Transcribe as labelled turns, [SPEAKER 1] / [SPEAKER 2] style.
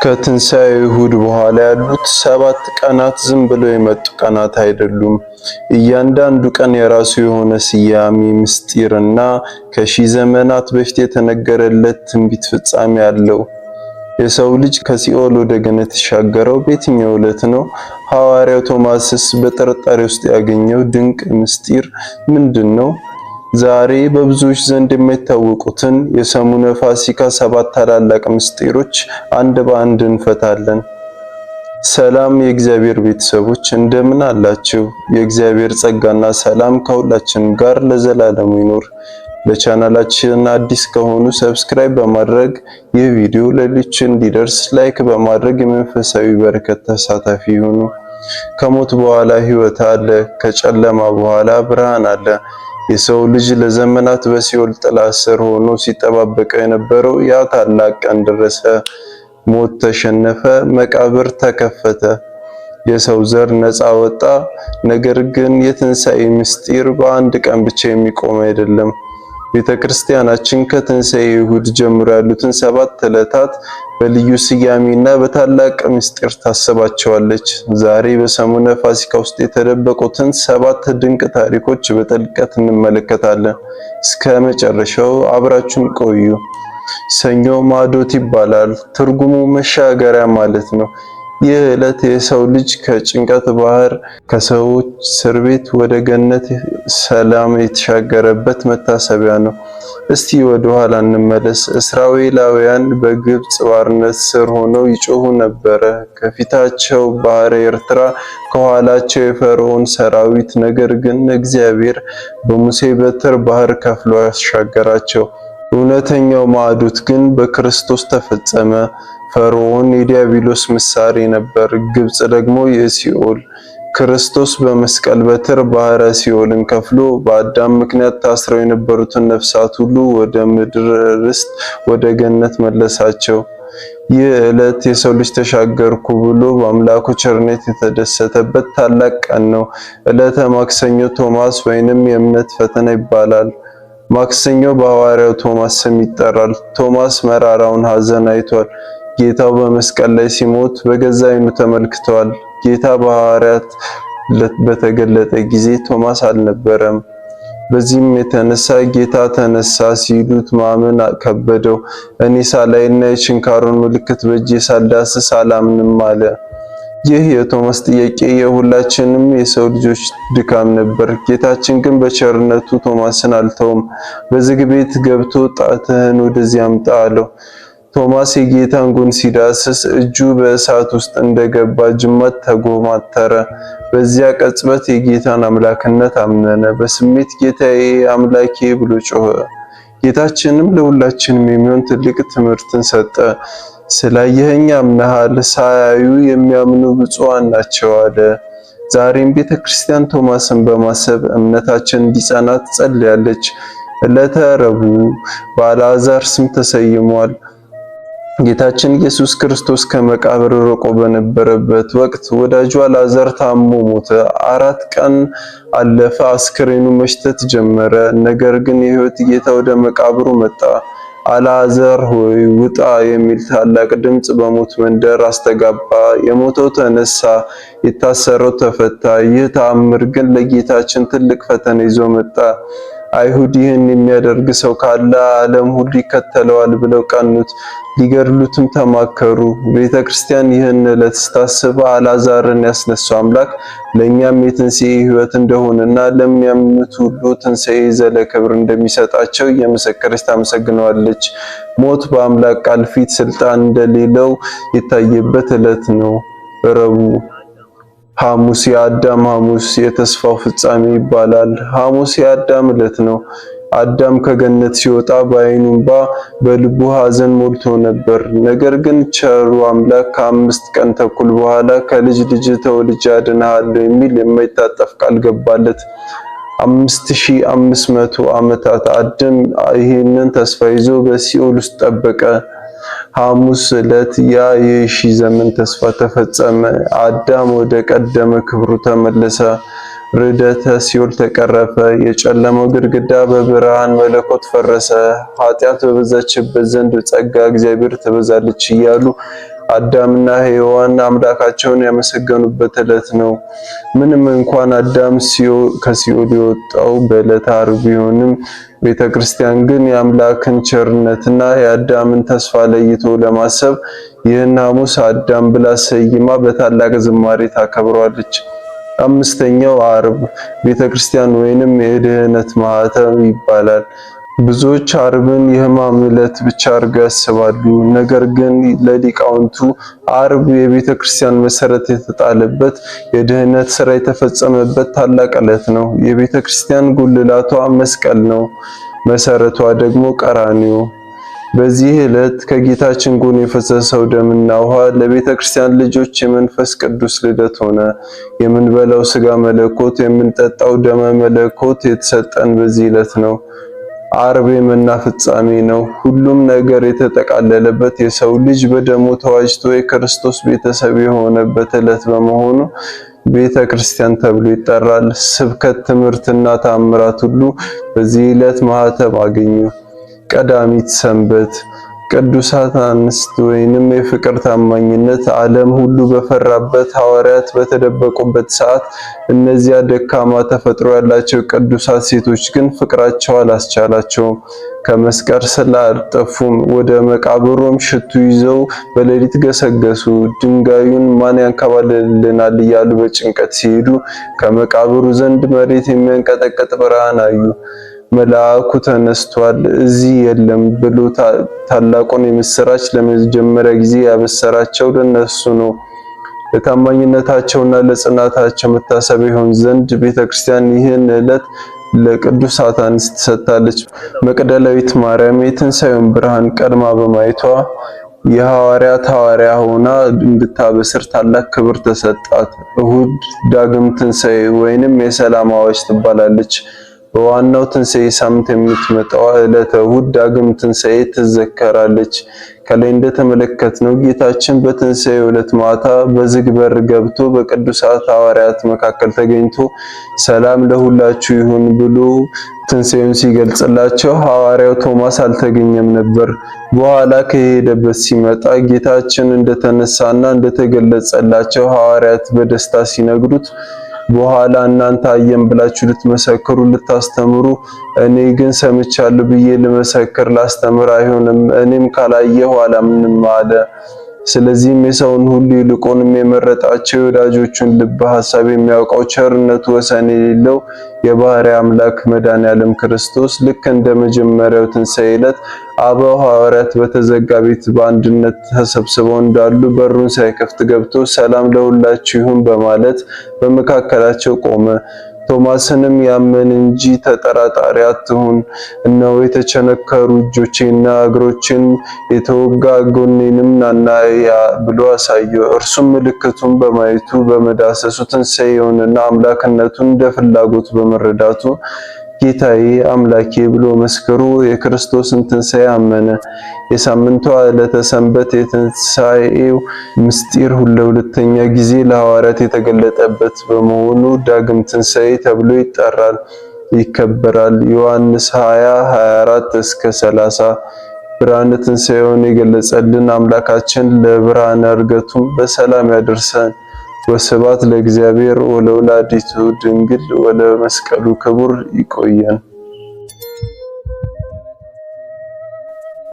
[SPEAKER 1] ከትንሣኤ እሁድ በኋላ ያሉት 7 ቀናት ዝም ብለው የመጡ ቀናት አይደሉም። እያንዳንዱ ቀን የራሱ የሆነ ስያሜ፣ ምስጢርና ከሺህ ዘመናት በፊት የተነገረለት ትንቢት ፍጻሜ አለው። የሰው ልጅ ከሲኦል ወደ ገነት የተሻገረው በየትኛው ዕለት ነው? ሐዋርያው ቶማስስ በጥርጣሬ ውስጥ ያገኘው ድንቅ ምስጢር ምንድነው? ዛሬ በብዙዎች ዘንድ የማይታወቁትን የሰሙነ ፋሲካ 7 ታላላቅ ምስጢሮች አንድ በአንድ እንፈታለን። ሰላም የእግዚአብሔር ቤተሰቦች እንደምን አላችሁ? የእግዚአብሔር ጸጋና ሰላም ከሁላችን ጋር ለዘላለሙ ይኖር። ለቻናላችን አዲስ ከሆኑ ሰብስክራይብ በማድረግ ይህ ቪዲዮ ለሌሎች እንዲደርስ ላይክ በማድረግ የመንፈሳዊ በረከት ተሳታፊ ይሁኑ። ከሞት በኋላ ሕይወት አለ፣ ከጨለማ በኋላ ብርሃን አለ። የሰው ልጅ ለዘመናት በሲኦል ጥላ ስር ሆኖ ሲጠባበቀው የነበረው ያ ታላቅ ቀን ደረሰ። ሞት ተሸነፈ፣ መቃብር ተከፈተ፣ የሰው ዘር ነፃ ወጣ። ነገር ግን የትንሣኤ ምስጢር በአንድ ቀን ብቻ የሚቆም አይደለም። ቤተክርስቲያናችን ከትንሣኤ እሁድ ጀምሮ ያሉትን 7 ዕለታት በልዩ ስያሜና በታላቅ ምስጢር ታስባቸዋለች። ዛሬ በሰሙነ ፋሲካ ውስጥ የተደበቁትን 7 ድንቅ ታሪኮች በጥልቀት እንመለከታለን። እስከ መጨረሻው አብራችሁን ቆዩ። ሰኞ ማዕዶት ይባላል። ትርጉሙ መሻገሪያ ማለት ነው። ይህ ዕለት የሰው ልጅ ከጭንቀት ባህር፣ ከሰዎች እስር ቤት ወደ ገነት ሰላም የተሻገረበት መታሰቢያ ነው። እስቲ ወደ ኋላ እንመለስ። እስራኤላውያን በግብጽ ባርነት ስር ሆነው ይጮሁ ነበረ። ከፊታቸው ባህረ ኤርትራ፣ ከኋላቸው የፈርዖን ሰራዊት። ነገር ግን እግዚአብሔር በሙሴ በትር ባህር ከፍሎ ያሻገራቸው። እውነተኛው ማዕዶት ግን በክርስቶስ ተፈጸመ። ፈርዖን የዲያብሎስ ምሳሌ ነበር፣ ግብጽ ደግሞ የሲኦል። ክርስቶስ በመስቀል በትር ባህረ ሲኦልን ከፍሎ በአዳም ምክንያት ታስረው የነበሩትን ነፍሳት ሁሉ ወደ ምድር ርስት ወደ ገነት መለሳቸው። ይህ ዕለት የሰው ልጅ ተሻገርኩ ብሎ በአምላኩ ቸርነት የተደሰተበት ታላቅ ቀን ነው። ዕለተ ማክሰኞ ቶማስ ወይንም የእምነት ፈተና ይባላል። ማክሰኞ በሐዋርያው ቶማስ ስም ይጠራል። ቶማስ መራራውን ሐዘን አይቷል። ጌታው በመስቀል ላይ ሲሞት በገዛ ዓይኑ ተመልክቷል። ጌታ በሐዋርያት በተገለጠ ጊዜ ቶማስ አልነበረም። በዚህም የተነሳ ጌታ ተነሳ ሲሉት ማመን ከበደው። እኔ ሳላይና የችንካሩን ምልክት በእጄ ሳልዳስስ አላምንም አለ። ይህ የቶማስ ጥያቄ የሁላችንም የሰው ልጆች ድካም ነበር። ጌታችን ግን በቸርነቱ ቶማስን አልተውም። በዝግ ቤት ገብቶ ጣትህን ወደዚህ አምጣ አለው። ቶማስ የጌታን ጎን ሲዳስስ እጁ በእሳት ውስጥ እንደገባ ጅማት ተጎማተረ። በዚያ ቅጽበት የጌታን አምላክነት አመነ። በስሜት ጌታዬ አምላኬ ብሎ ጮኸ። ጌታችንም ለሁላችንም የሚሆን ትልቅ ትምህርትን ሰጠ። ስላየኸኝ አምነሃል፣ ሳያዩ የሚያምኑ ብፁዓን ናቸው አለ። ዛሬም ቤተክርስቲያን ቶማስን በማሰብ እምነታችን እንዲጸና ትጸልያለች። ዕለተ ረቡዕ በአልዓዛር ስም ተሰይሟል። ጌታችን ኢየሱስ ክርስቶስ ከመቃብር ርቆ በነበረበት ወቅት ወዳጁ አልዓዛር ታሞ ሞተ። 4 ቀን አለፈ። አስክሬኑ መሽተት ጀመረ። ነገር ግን የሕይወት ጌታ ወደ መቃብሩ መጣ። አልዓዛር ሆይ ውጣ የሚል ታላቅ ድምጽ በሞት መንደር አስተጋባ። የሞተው ተነሳ፣ የታሰረው ተፈታ። ይህ ተአምር ግን ለጌታችን ትልቅ ፈተና ይዞ መጣ። አይሁድ ይህን የሚያደርግ ሰው ካለ ዓለም ሁሉ ይከተለዋል ብለው ቀኑት፣ ሊገድሉትም ተማከሩ። ቤተክርስቲያን ይህን ዕለት ስታስብ አልዓዛርን ያስነሳው አምላክ ለእኛም የትንሣኤ ሕይወት እንደሆነና ለሚያምኑት ሁሉ ትንሣኤ ዘለ ክብር እንደሚሰጣቸው እየመሰከረች ታመሰግነዋለች። ሞት በአምላክ ቃል ፊት ስልጣን እንደሌለው የታየበት ዕለት ነው። ረቡዕ ሐሙስ የአዳም ሐሙስ የተስፋው ፍጻሜ ይባላል። ሐሙስ የአዳም ዕለት ነው። አዳም ከገነት ሲወጣ በዓይኑ እንባ በልቡ ሐዘን ሞልቶ ነበር። ነገር ግን ቸሩ አምላክ ከ5 ቀን ተኩል በኋላ ከልጅ ልጅ ተወልጄ አድንሃለሁ የሚል የማይታጠፍ ቃል ገባለት። 5500 ዓመታት አዳም ይህንን ተስፋ ይዞ በሲኦል ውስጥ ጠበቀ። ሐሙስ ዕለት ያ የሺህ ዘመን ተስፋ ተፈጸመ። አዳም ወደ ቀደመ ክብሩ ተመለሰ። ርደተ ሲኦል ተቀረፈ። የጨለመው ግድግዳ በብርሃን መለኮት ፈረሰ። ኃጢአት በበዛችበት ዘንድ ጸጋ እግዚአብሔር ትበዛለች እያሉ አዳምና ሔዋን አምላካቸውን ያመሰገኑበት ዕለት ነው። ምንም እንኳን አዳም ከሲኦል የወጣው በዕለተ ዓርብ ቢሆንም ቤተክርስቲያን ግን የአምላክን ቸርነትና የአዳምን ተስፋ ለይቶ ለማሰብ ይህን ሐሙስ አዳም ብላ ሰይማ በታላቅ ዝማሬ ታከብረዋለች። አምስተኛው ዓርብ ቤተክርስቲያን ወይንም የድህነት ማኅተም ይባላል። ብዙዎች ዓርብን የሕማም ዕለት ብቻ አድርገው ያስባሉ። ነገር ግን ለሊቃውንቱ ዓርብ የቤተክርስቲያን መሰረት የተጣለበት የድህነት ሥራ የተፈጸመበት ታላቅ ዕለት ነው። የቤተክርስቲያን ጉልላቷ መስቀል ነው፣ መሰረቷ ደግሞ ቀራንዮ። በዚህ ዕለት ከጌታችን ጎን የፈሰሰው ደምና ውሃ ለቤተ ክርስቲያን ልጆች የመንፈስ ቅዱስ ልደት ሆነ። የምንበላው ሥጋ መለኮት፣ የምንጠጣው ደመ መለኮት የተሰጠን በዚህ ዕለት ነው። ዓርብ የመና ፍጻሜ ነው። ሁሉም ነገር የተጠቃለለበት የሰው ልጅ በደሙ ተዋጅቶ የክርስቶስ ቤተሰብ የሆነበት ዕለት በመሆኑ ቤተ ክርስቲያን ተብሎ ይጠራል። ስብከት፣ ትምህርትና ተአምራት ሁሉ በዚህ ዕለት ማኅተም አገኙ። ቀዳሚት ሰንበት ቅዱሳት አንስት ወይንም የፍቅር ታማኝነት ዓለም ሁሉ በፈራበት ሐዋርያት በተደበቁበት ሰዓት እነዚያ ደካማ ተፈጥሮ ያላቸው ቅዱሳት ሴቶች ግን ፍቅራቸው አላስቻላቸውም። ከመስቀል ስላልጠፉም ወደ መቃብሩም ሽቱ ይዘው በሌሊት ገሰገሱ። ድንጋዩን ማን ያንከባልልናል እያሉ በጭንቀት ሲሄዱ ከመቃብሩ ዘንድ መሬት የሚያንቀጠቅጥ ብርሃን አዩ። መልአኩ ተነስቷል፣ እዚህ የለም ብሎ ታላቁን የምስራች ለመጀመሪያ ጊዜ ያበሰራቸው ለነሱ ነው። ለታማኝነታቸውና ለጽናታቸው መታሰቢያ ይሆን ዘንድ ቤተክርስቲያን ይህን ዕለት ለቅዱሳት አንስት ሰጥታለች። መቅደላዊት ማርያም የትንሣኤውን ብርሃን ቀድማ በማየቷ የሐዋርያት ሐዋርያ ሆና እንድታበስር ታላቅ ክብር ተሰጣት። እሁድ ዳግም ትንሣኤ ወይንም የሰላም አዋጅ ትባላለች። በዋናው ትንሣኤ ሳምንት የምትመጣው ዕለተ እሁድ ዳግም ትንሣኤ ትዘከራለች። ከላይ እንደተመለከትነው ጌታችን በትንሣኤው ዕለት ማታ በዝግ በር ገብቶ በቅዱሳት ሐዋርያት መካከል ተገኝቶ ሰላም ለሁላችሁ ይሁን ብሎ ትንሣኤውን ሲገልጽላቸው ሐዋርያው ቶማስ አልተገኘም ነበር። በኋላ ከሄደበት ሲመጣ ጌታችን እንደተነሳና እንደተገለጸላቸው ሐዋርያት በደስታ ሲነግሩት በኋላ እናንተ አየን ብላችሁ ልትመሰክሩ ልታስተምሩ፣ እኔ ግን ሰምቻለሁ ብዬ ልመሰክር ላስተምር አይሆንም፣ እኔም ካላየሁ አላምንም አለ። ስለዚህም የሰውን ሁሉ ይልቁንም የመረጣቸው የወዳጆቹን ልብ ሐሳብ የሚያውቀው ቸርነቱ ወሰን የሌለው የባሕርይ አምላክ መድኃኔዓለም ክርስቶስ ልክ እንደ መጀመሪያው ትንሣኤ ዕለት አበው ሐዋርያት በተዘጋ ቤት በአንድነት ተሰብስበው እንዳሉ በሩን ሳይከፍት ገብቶ ሰላም ለሁላችሁ ይሁን በማለት በመካከላቸው ቆመ። ቶማስንም ያመን እንጂ ተጠራጣሪ አትሁን፣ እነሆ የተቸነከሩ እጆቼና እግሮቼን የተወጋ ጎኔንም ናና ብሎ አሳየው። እርሱም ምልክቱን በማየቱ በመዳሰሱ ትንሣኤውንና አምላክነቱን እንደ ፍላጎቱ በመረዳቱ ጌታዬ አምላኬ ብሎ መስክሮ የክርስቶስን ትንሣኤ አመነ። የሳምንቷ ዕለተ ሰንበት የትንሣኤው ምስጢር ለሁለተኛ ጊዜ ለሐዋርያት የተገለጠበት በመሆኑ ዳግም ትንሣኤ ተብሎ ይጠራል፣ ይከበራል። ዮሐንስ 20:24 እስከ 30 ብርሃነ ትንሣኤውን የገለጸልን አምላካችን ለብርሃነ ዕርገቱም በሰላም ያደርሰን። ወስብሐት ለእግዚአብሔር ወለወላዲቱ ድንግል ወለመስቀሉ ክቡር። ይቆየን።